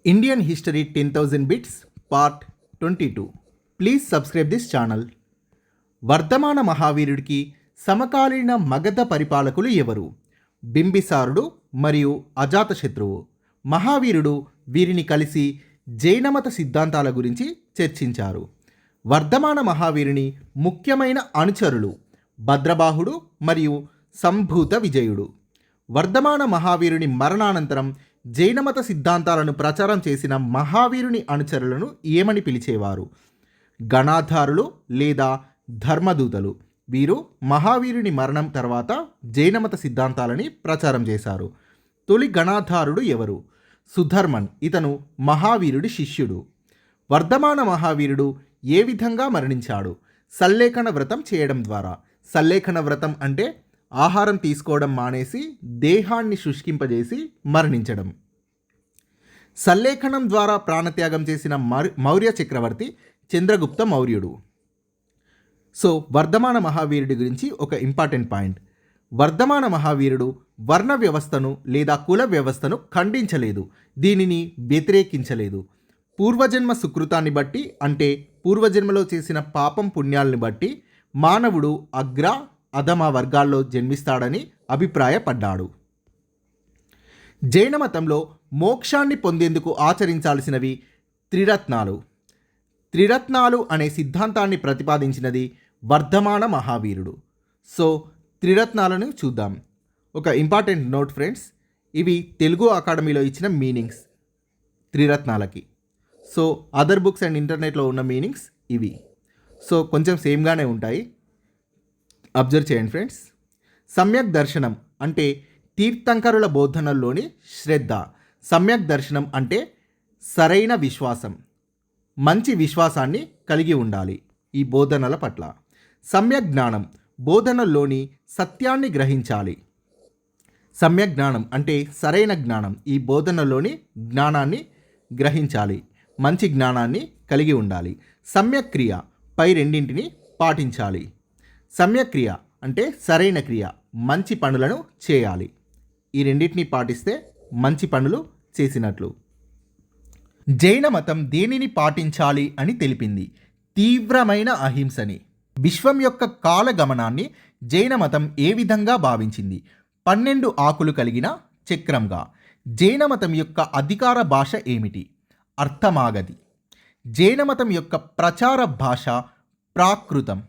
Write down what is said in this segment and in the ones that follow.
Indian History 10,000 Bits Part 22. Please subscribe this channel. వర్ధమాన మహావీరుడికి సమకాలీన మగధ పరిపాలకులు ఎవరు? బింబిసారుడు మరియు అజాతశత్రువు. మహావీరుడు వీరిని కలిసి జైనమత సిద్ధాంతాల గురించి చర్చించారు. వర్ధమాన మహావీరుని ముఖ్యమైన అనుచరులు భద్రబాహుడు మరియు సంభూత విజయుడు. వర్ధమాన మహావీరుని మరణానంతరం జైనమత సిద్ధాంతాలను ప్రచారం చేసిన మహావీరుని అనుచరులను ఏమని పిలిచేవారు? గణాధారులు లేదా ధర్మదూతలు. వీరు మహావీరుని మరణం తర్వాత జైనమత సిద్ధాంతాలని ప్రచారం చేశారు. తొలి గణాధారుడు ఎవరు? సుధర్మన్. ఇతను మహావీరుడి శిష్యుడు. వర్ధమాన మహావీరుడు ఏ విధంగా మరణించాడు? సల్లేఖన వ్రతం చేయడం ద్వారా. సల్లేఖన వ్రతం అంటే ఆహారం తీసుకోవడం మానేసి దేహాన్ని శుష్కింపజేసి మరణించడం. సల్లేఖనం ద్వారా ప్రాణత్యాగం చేసిన మౌర్య చక్రవర్తి చంద్రగుప్త మౌర్యుడు. సో వర్ధమాన మహావీరుడి గురించి ఒక ఇంపార్టెంట్ పాయింట్. వర్ధమాన మహావీరుడు వర్ణ వ్యవస్థను లేదా కుల వ్యవస్థను ఖండించలేదు, దీనిని వ్యతిరేకించలేదు. పూర్వజన్మ సుకృతాన్ని బట్టి, అంటే పూర్వజన్మలో చేసిన పాపం పుణ్యాలని బట్టి మానవుడు అగ్ర అధమ వర్గాల్లో జన్మిస్తాడని అభిప్రాయపడ్డాడు. జైన మతంలో మోక్షాన్ని పొందేందుకు ఆచరించాల్సినవి త్రిరత్నాలు. త్రిరత్నాలు అనే సిద్ధాంతాన్ని ప్రతిపాదించినది వర్ధమాన మహావీరుడు. సో త్రిరత్నాలను చూద్దాం. ఒక ఇంపార్టెంట్ నోట్ ఫ్రెండ్స్, ఇవి తెలుగు అకాడమీలో ఇచ్చిన మీనింగ్స్ త్రిరత్నాలకి. సో అదర్ బుక్స్ అండ్ ఇంటర్నెట్లో ఉన్న మీనింగ్స్ ఇవి. సో కొంచెం సేమ్గానే ఉంటాయి, అబ్జర్వ్ చేయండి ఫ్రెండ్స్. సమ్యక్ దర్శనం అంటే తీర్థంకరుల బోధనల్లోని శ్రద్ధ. సమ్యక్ దర్శనం అంటే సరైన విశ్వాసం, మంచి విశ్వాసాన్ని కలిగి ఉండాలి ఈ బోధనల పట్ల. సమ్యక్ జ్ఞానం బోధనల్లోని సత్యాన్ని గ్రహించాలి. సమ్యక్ జ్ఞానం అంటే సరైన జ్ఞానం, ఈ బోధనలోని జ్ఞానాన్ని గ్రహించాలి, మంచి జ్ఞానాన్ని కలిగి ఉండాలి. సమ్యక్ క్రియ పై రెండింటిని పాటించాలి. సమ్యక్రియ అంటే సరైన క్రియ, మంచి పనులను చేయాలి. ఈ రెండింటిని పాటిస్తే మంచి పనులు చేసినట్లు. జైన మతం దేనిని పాటించాలి అని తెలిపింది? తీవ్రమైన అహింసని. విశ్వం యొక్క కాలగమనాన్ని జైన మతం ఏ విధంగా భావించింది? 12 ఆకులు కలిగిన చక్రంగా. జైన మతం యొక్క అధికార భాష ఏమిటి? అర్థమాగధి. జైన మతం యొక్క ప్రచార భాష ప్రాకృతం.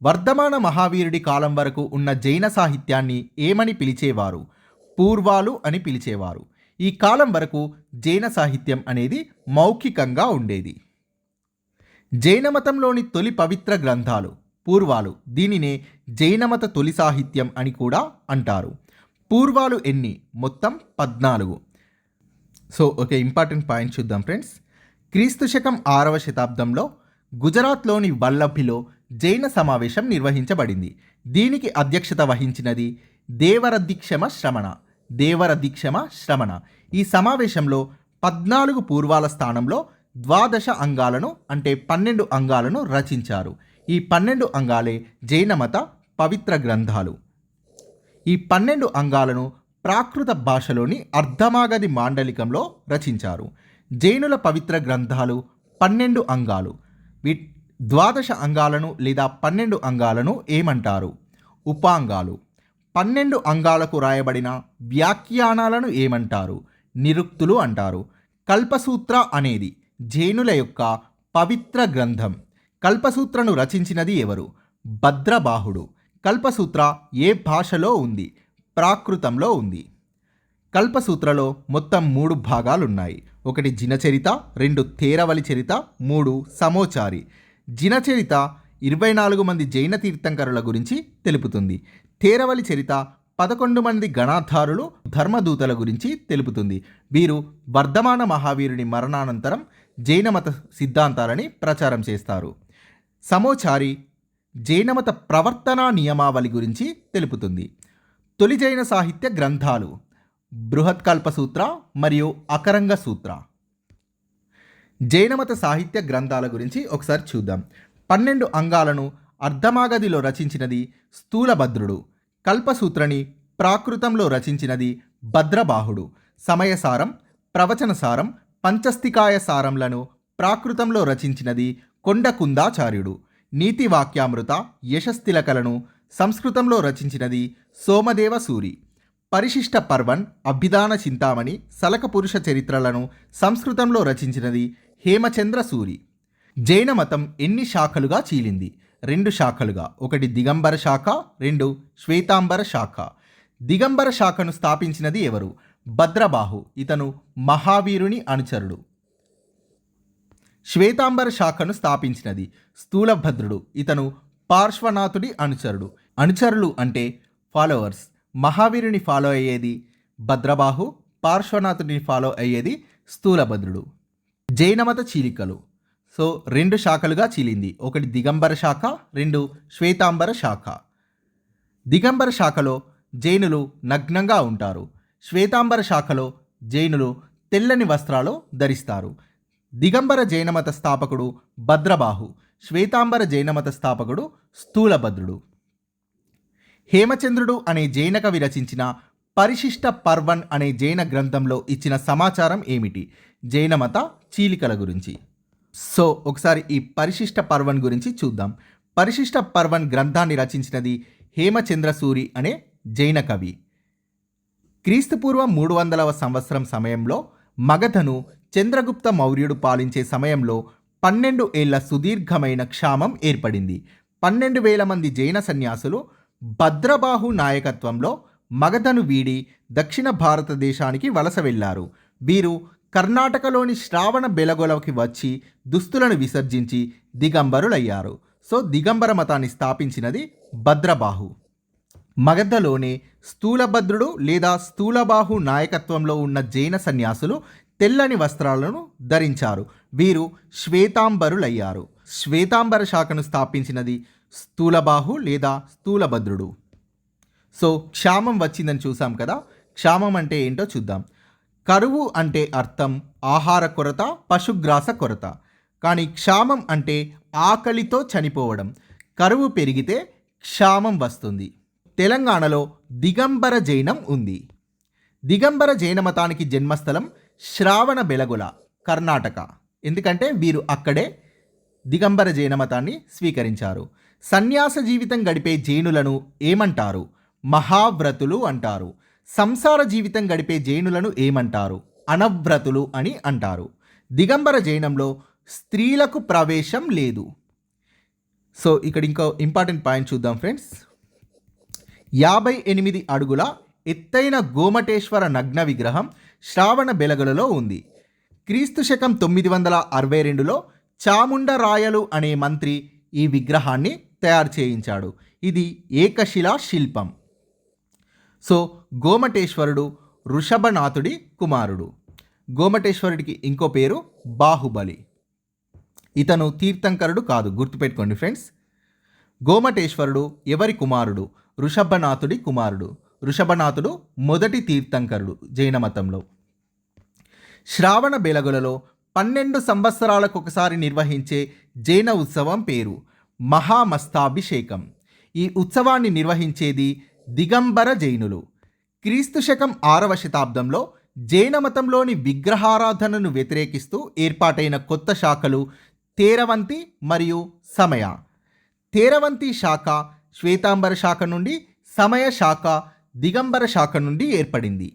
వర్ధమాన మహావీరుడి కాలం వరకు ఉన్న జైన సాహిత్యాన్ని ఏమని పిలిచేవారు? పూర్వాలు అని పిలిచేవారు. ఈ కాలం వరకు జైన సాహిత్యం అనేది మౌఖికంగా ఉండేది. జైనమతంలోని తొలి పవిత్ర గ్రంథాలు పూర్వాలు. దీనినే జైనమత తొలి సాహిత్యం అని కూడా అంటారు. పూర్వాలు ఎన్ని? మొత్తం 14. సో ఒక ఇంపార్టెంట్ పాయింట్ చూద్దాం ఫ్రెండ్స్. క్రీస్తు శకం 6వ శతాబ్దంలో గుజరాత్లోని వల్లభిలో జైన సమావేశం నిర్వహించబడింది. దీనికి అధ్యక్షత వహించినది దేవరదీక్షమ శ్రమణ. ఈ సమావేశంలో 14 పూర్వాల స్థానంలో 12 అంగాలను అంటే 12 అంగాలను రచించారు. ఈ 12 అంగాలే జైనమత పవిత్ర గ్రంథాలు. ఈ 12 అంగాలను ప్రాకృత భాషలోని అర్ధమాగధి మాండలికంలో రచించారు. జైనుల పవిత్ర గ్రంథాలు 12 అంగాలు. 12 అంగాలను లేదా 12 అంగాలను ఏమంటారు? ఉపాంగాలు. 12 అంగాలకు రాయబడిన వ్యాఖ్యానాలను ఏమంటారు? నిరుక్తులు అంటారు. కల్పసూత్ర అనేది జైనుల యొక్క పవిత్ర గ్రంథం. కల్పసూత్రను రచించినది ఎవరు? భద్రబాహుడు. కల్పసూత్ర ఏ భాషలో ఉంది? ప్రాకృతంలో ఉంది. కల్పసూత్రలో మొత్తం 3 భాగాలున్నాయి. 1 జినచరిత, 2 తేరవలి చరిత, 3 సమోచారి. జినచరిత 24 మంది జైన తీర్థంకరుల గురించి తెలుపుతుంది. తేరవలి చరిత 11 మంది గణాధారులు ధర్మదూతల గురించి తెలుపుతుంది. వీరు వర్ధమాన మహావీరుని మరణానంతరం జైనమత సిద్ధాంతాలని ప్రచారం చేస్తారు. సమోచారి జైనమత ప్రవర్తనా నియమావళి గురించి తెలుపుతుంది. తొలి జైన సాహిత్య గ్రంథాలు బృహత్కల్పసూత్ర మరియు అకరంగ సూత్ర. జైనమత సాహిత్య గ్రంథాల గురించి ఒకసారి చూద్దాం. 12 అంగాలను అర్ధమాగధిలో రచించినది స్థూలభద్రుడు. కల్పసూత్రని ప్రాకృతంలో రచించినది భద్రబాహుడు. సమయసారం, ప్రవచనసారం, పంచస్తికాయ సారంలను ప్రాకృతంలో రచించినది కొండకుందాచార్యుడు. నీతి వాక్యామృత యశస్తిలకలను సంస్కృతంలో రచించినది సోమదేవ సూరి. పరిశిష్ట పర్వన్ అభిధాన చింతామణి సలక పురుష చరిత్రలను సంస్కృతంలో రచించినది హేమచంద్ర సూరి. జైన మతం ఎన్ని శాఖలుగా చీలింది? 2 శాఖలుగా. ఒకటి దిగంబర శాఖ, 2 శ్వేతాంబర శాఖ. దిగంబర శాఖను స్థాపించినది ఎవరు? భద్రబాహు. ఇతను మహావీరుని అనుచరుడు. శ్వేతాంబర శాఖను స్థాపించినది స్థూలభద్రుడు. ఇతను పార్శ్వనాథుడి అనుచరుడు. అనుచరులు అంటే ఫాలోవర్స్. మహావీరుని ఫాలో అయ్యేది భద్రబాహు, పార్శ్వనాథుడిని ఫాలో అయ్యేది స్థూలభద్రుడు. జైనమత చీలికలు. సో 2 శాఖలుగా చీలింది. ఒకటి దిగంబర శాఖ, 2 శ్వేతాంబర శాఖ. దిగంబర శాఖలో జైనులు నగ్నంగా ఉంటారు. శ్వేతాంబర శాఖలో జైనులు తెల్లని వస్త్రాలు ధరిస్తారు. దిగంబర జైనమత స్థాపకుడు భద్రబాహు, శ్వేతాంబర జైనమత స్థాపకుడు స్థూలభద్రుడు. హేమచంద్రుడు అనే జైన కవి రచించిన పరిశిష్ట పర్వన్ అనే జైన గ్రంథంలో ఇచ్చిన సమాచారం ఏమిటి? జైనమత చీలికల గురించి. సో ఒకసారి ఈ పరిశిష్ట పర్వన్ గురించి చూద్దాం. పరిశిష్ట పర్వన్ గ్రంథాన్ని రచించినది హేమచంద్ర సూరి అనే జైన కవి. క్రీస్తుపూర్వం 300వ సంవత్సరం సమయంలో మగధను చంద్రగుప్త మౌర్యుడు పాలించే సమయంలో 12 ఏళ్ల సుదీర్ఘమైన క్షామం ఏర్పడింది. 12,000 మంది జైన సన్యాసులు భద్రబాహు నాయకత్వంలో మగధను వీడి దక్షిణ భారతదేశానికి వలస వెళ్లారు. వీరు కర్ణాటకలోని శ్రావణ బెలగొలకి వచ్చి దుస్తులను విసర్జించి దిగంబరులయ్యారు. సో దిగంబర మతాన్ని స్థాపించినది భద్రబాహు. మగధలోనే స్థూలభద్రుడు లేదా స్థూలబాహు నాయకత్వంలో ఉన్న జైన సన్యాసులు తెల్లని వస్త్రాలను ధరించారు. వీరు శ్వేతాంబరులయ్యారు. శ్వేతాంబర శాఖను స్థాపించినది స్థూలబాహు లేదా స్థూలభద్రుడు. సో క్షామం వచ్చిందని చూసాం కదా. క్షామం అంటే ఏంటో చూద్దాం. కరువు అంటే అర్థం ఆహార కొరత, పశుగ్రాస కొరత. కానీ క్షామం అంటే ఆకలితో చనిపోవడం. కరువు పెరిగితే క్షామం వస్తుంది. తెలంగాణలో దిగంబర జైనం ఉంది. దిగంబర జైన మతానికి జన్మస్థలం శ్రావణ బెలగొల, కర్ణాటక. ఎందుకంటే వీరు అక్కడే దిగంబర జైన మతాన్ని స్వీకరించారు. సన్యాస జీవితం గడిపే జైనులను ఏమంటారు? మహావ్రతులు అంటారు. సంసార జీవితం గడిపే జైనులను ఏమంటారు? అనవ్రతులు అని అంటారు. దిగంబర జైనంలో స్త్రీలకు ప్రవేశం లేదు. సో ఇక్కడ ఇంకో ఇంపార్టెంట్ పాయింట్ చూద్దాం ఫ్రెండ్స్. 58 అడుగుల ఎత్తైన గోమటేశ్వర నగ్న విగ్రహం శ్రావణ బెలగలలో ఉంది. క్రీస్తు శకం 962లో చాముండరాయలు అనే మంత్రి ఈ విగ్రహాన్ని తయారు చేయించాడు. ఇది ఏకశిలా శిల్పం. సో గోమటేశ్వరుడు వృషభనాథుడి కుమారుడు. గోమటేశ్వరుడికి ఇంకో పేరు బాహుబలి. ఇతను తీర్థంకరుడు కాదు, గుర్తుపెట్టుకోండి ఫ్రెండ్స్. గోమటేశ్వరుడు ఎవరి కుమారుడు? వృషభనాథుడి కుమారుడు. వృషభనాథుడు మొదటి తీర్థంకరుడు జైన మతంలో. శ్రావణ బెలగొలలో 12 సంవత్సరాలకు ఒకసారి నిర్వహించే జైన ఉత్సవం పేరు మహామస్తాభిషేకం. ఈ ఉత్సవాన్ని నిర్వహించేది దిగంబర జైనులు. క్రీస్తు శకం 6వ శతాబ్దంలో జైన మతంలోని విగ్రహారాధనను వ్యతిరేకిస్తూ ఏర్పాటైన కొత్త శాఖలు తేరవంతి మరియు సమయ. తేరవంతి శాఖ శ్వేతాంబర శాఖ నుండి, సమయ శాఖ దిగంబర శాఖ నుండి ఏర్పడింది.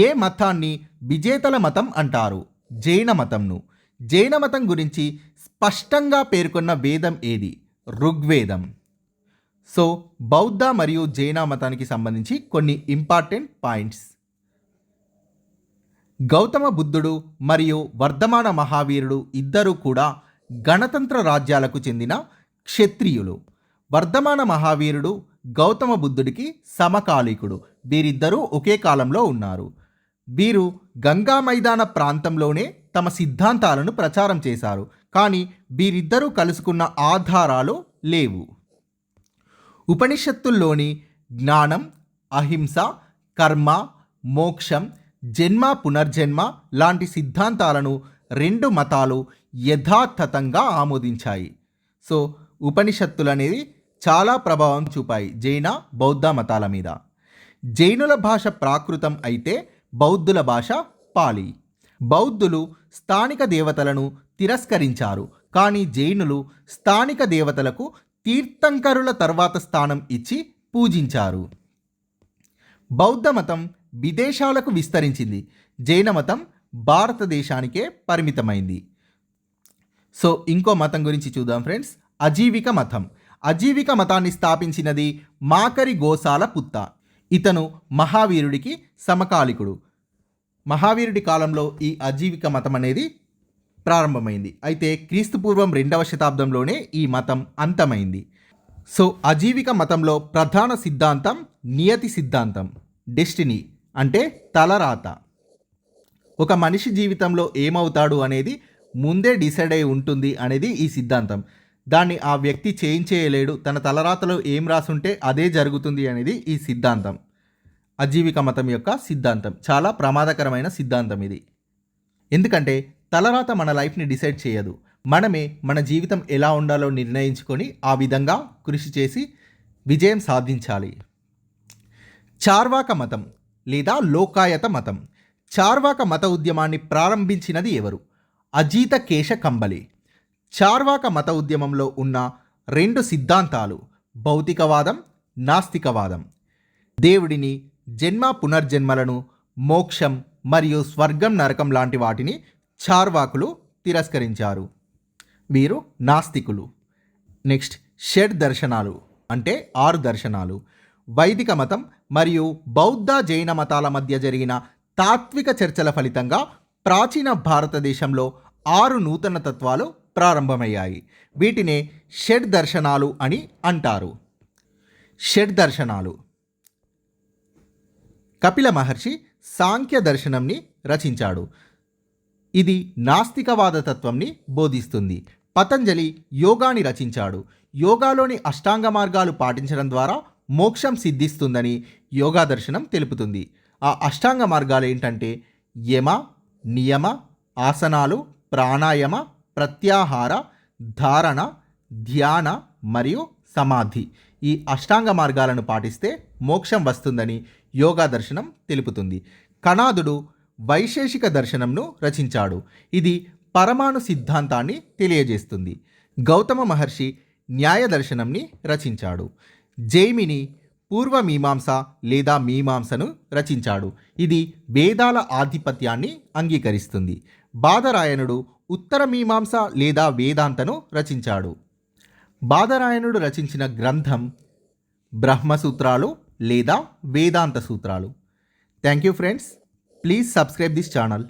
ఏ మతాన్ని విజేతల మతం అంటారు? జైన మతంను. జైన మతం గురించి స్పష్టంగా పేర్కొన్న వేదం ఏది? ఋగ్వేదం. సో బౌద్ధ మరియు జైన మతానికి సంబంధించి కొన్ని ఇంపార్టెంట్ పాయింట్స్. గౌతమ బుద్ధుడు మరియు వర్ధమాన మహావీరుడు ఇద్దరూ కూడా గణతంత్ర రాజ్యాలకు చెందిన క్షత్రియులు. వర్ధమాన మహావీరుడు గౌతమ బుద్ధుడికి సమకాలీకుడు. వీరిద్దరూ ఒకే కాలంలో ఉన్నారు. వీరు గంగా మైదాన ప్రాంతంలోనే తమ సిద్ధాంతాలను ప్రచారం చేశారు. కానీ వీరిద్దరూ కలుసుకున్న ఆధారాలు లేవు. ఉపనిషత్తుల్లోని జ్ఞానం, అహింస, కర్మ, మోక్షం, జన్మ పునర్జన్మ లాంటి సిద్ధాంతాలను 2 మతాలు యథాతథంగా ఆమోదించాయి. సో ఉపనిషత్తులు అనేది చాలా ప్రభావం చూపాయి జైన బౌద్ధ మతాల మీద. జైనుల భాష ప్రాకృతం అయితే బౌద్ధుల భాష పాలి. బౌద్ధులు స్థానిక దేవతలను తిరస్కరించారు, కానీ జైనులు స్థానిక దేవతలకు తీర్థంకరుల తర్వాత స్థానం ఇచ్చి పూజించారు. బౌద్ధ మతం విదేశాలకు విస్తరించింది, జైన మతం భారతదేశానికే పరిమితమైంది. సో ఇంకో మతం గురించి చూద్దాం ఫ్రెండ్స్. అజీవిక మతం. అజీవిక మతాన్ని స్థాపించినది మాకరి గోసాల పుత్త. ఇతను మహావీరుడికి సమకాలికుడు. మహావీరుడి కాలంలో ఈ అజీవిక మతం అనేది ప్రారంభమైంది. అయితే క్రీస్తుపూర్వం 2వ శతాబ్దంలోనే ఈ మతం అంతమైంది. సో అజీవిక మతంలో ప్రధాన సిద్ధాంతం నియతి సిద్ధాంతం, డెస్టినీ అంటే తలరాత. ఒక మనిషి జీవితంలో ఏమవుతాడు అనేది ముందే డిసైడ్ అయి ఉంటుంది అనేది ఈ సిద్ధాంతం. దాన్ని ఆ వ్యక్తి చేంజ్ చేయలేడు, తన తలరాతలో ఏం రాసుంటే అదే జరుగుతుంది అనేది ఈ సిద్ధాంతం. అజీవిక మతం యొక్క సిద్ధాంతం చాలా ప్రమాదకరమైన సిద్ధాంతం ఇది. ఎందుకంటే తలరాత మన లైఫ్ని డిసైడ్ చేయదు, మనమే మన జీవితం ఎలా ఉండాలో నిర్ణయించుకొని ఆ విధంగా కృషి చేసి విజయం సాధించాలి. చార్వాక మతం లేదా లోకాయత మతం. చార్వాక మత ఉద్యమాన్ని ప్రారంభించినది ఎవరు? అజిత కేశ కంబలి. చార్వాక మత ఉద్యమంలో ఉన్న 2 సిద్ధాంతాలు భౌతికవాదం, నాస్తికవాదం. దేవుడిని, జన్మ పునర్జన్మలను, మోక్షం మరియు స్వర్గం నరకం లాంటి వాటిని చార్వాకులు తిరస్కరించారు. వీరు నాస్తికులు. నెక్స్ట్ షడ్ దర్శనాలు అంటే 6 దర్శనాలు. వైదిక మతం మరియు బౌద్ధ జైన మతాల మధ్య జరిగిన తాత్విక చర్చల ఫలితంగా ప్రాచీన భారతదేశంలో 6 నూతన తత్వాలు ప్రారంభమయ్యాయి. వీటినే షడ్ దర్శనాలు అని అంటారు. షడ్ దర్శనాలు. కపిల మహర్షి సాంఖ్య దర్శనంని రచించాడు. ఇది నాస్తికవాద తత్వంని బోధిస్తుంది. పతంజలి యోగాని రచించాడు. యోగాలోని అష్టాంగ మార్గాలు పాటించడం ద్వారా మోక్షం సిద్ధిస్తుందని యోగా దర్శనం తెలుపుతుంది. ఆ అష్టాంగ మార్గాలు ఏంటంటే యమ, నియమ, ఆసనాలు, ప్రాణాయామ, ప్రత్యాహార, ధారణ, ధ్యాన మరియు సమాధి. ఈ అష్టాంగ మార్గాలను పాటిస్తే మోక్షం వస్తుందని యోగా దర్శనం తెలుపుతుంది. కణాదుడు వైశేషిక దర్శనంను రచించాడు. ఇది పరమాణు సిద్ధాంతాన్ని తెలియజేస్తుంది. గౌతమ మహర్షి న్యాయ దర్శనంని రచించాడు. జైమిని పూర్వమీమాంస లేదా మీమాంసను రచించాడు. ఇది వేదాల ఆధిపత్యాన్ని అంగీకరిస్తుంది. బాదరాయణుడు ఉత్తర మీమాంస లేదా వేదాంతను రచించాడు. బాదరాయణుడు రచించిన గ్రంథం బ్రహ్మసూత్రాలు లేదా వేదాంత సూత్రాలు. Thank you friends. Please subscribe this channel.